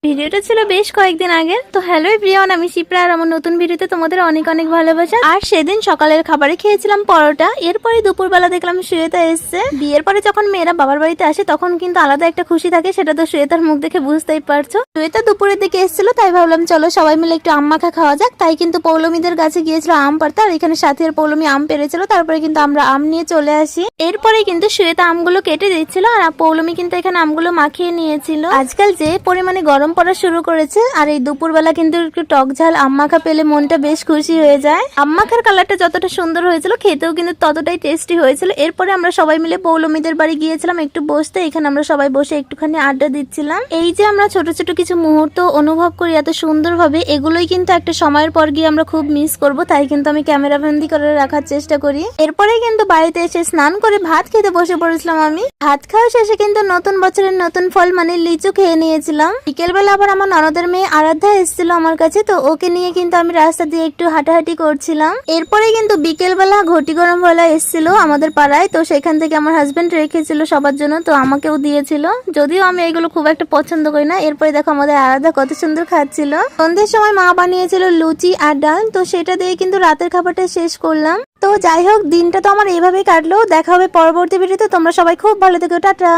ভিডিওটা ছিল বেশ কয়েকদিন আগে। তো হ্যালো এভরিওয়ান, আমি শিপ্রা আর আমার নতুন ভিডিওতে তোমাদের অনেক অনেক ভালোবাসা। আর সেদিন সকালের খাবারে খেয়েছিলাম পরোটা। এরপরে দুপুরবেলা দেখলাম শ্বেতা এসছে। বিয়ের পরে যখন মেয়েরা বাবার বাড়িতে আসে তখন কিন্তু আলাদা একটা খুশি থাকে, সেটা তো শ্বেতার মুখ দেখে বুঝতেই পারছো। শ্বেতা দুপুরের দিকে এসেছিল, তাই ভাবলাম চলো সবাই মিলে একটু আম মাখা খাওয়া যাক। তাই কিন্তু পৌলমীদের কাছে গিয়েছিল আম পাড়তে, আর এখানে সাথী আর পৌলমী আম পেরেছিল। তারপরে কিন্তু আমরা আম নিয়ে চলে আসি। এরপরে কিন্তু শ্বেতা আমগুলো কেটে দিচ্ছিল আর পৌলমী কিন্তু এখানে আমগুলো মাখিয়ে নিয়েছিল। আজকাল যে পরিমাণে গরম পড়া শুরু করেছে, আর এই দুপুরবেলা কিন্তু একটু টক ঝাল আম মাখা পেলে মনটা বেশ খুশি হয়ে যায়। আম মাখার কালারটা যতটা সুন্দর হয়েছিল, খেতেও কিন্তু ততটাই টেস্টি হয়েছিল। এরপরে আমরা সবাই মিলে পৌলমীদের বাড়ি গিয়েছিলাম একটু বসতে। এখানে আমরা সবাই বসে একটুখানি আড্ডা দিচ্ছিলাম। এই যে আমরা ছোট ছোট কিছু মুহূর্ত অনুভব করি এত সুন্দরভাবে, এগুলোই কিন্তু একটা সময়ের পর গিয়ে আমরা খুব মিস করব। তাই কিন্তু আমি ক্যামেরা বন্দি করে রাখার চেষ্টা করি। এরপরে কিন্তু বাড়িতে এসে স্নান করে ভাত খেতে বসে পড়েছিলাম আমি। ভাত খাওয়া শেষে কিন্তু নতুন বছরের নতুন ফল মানে লিচু খেয়ে নিয়েছিলাম। বিকেলবেলা আবার আমার ননদের মেয়ে আরাধ্যা এসেছিল আমার কাছে, তো ওকে নিয়ে কিন্তু আমি রাস্তা দিয়ে একটু হাঁটাহাঁটি করছিলাম। এরপরে কিন্তু বিকেলবেলা ঘটি গরম বেলা এসেছিল আমাদের পাড়ায়, তো সেখান থেকে আমার হাজবেন্ড রেখেছিল সবার জন্য, তো আমাকেও দিয়েছিল। যদিও আমি এগুলো খুব একটা পছন্দ করি না। এরপরে দেখো আমাদের আরাধ্যা কত সুন্দর খাচ্ছিল। সন্ধ্যের সময় মা বানিয়েছিল লুচি আর ডাল, তো সেটা দিয়ে কিন্তু রাতের খাবারটা শেষ করলাম। তো যাই হোক, দিনটা তো আমার এইভাবেই কাটলো। দেখা হবে পরবর্তী ভিডিওতে। তোমরা সবাই খুব ভালো থেকো, টাটা।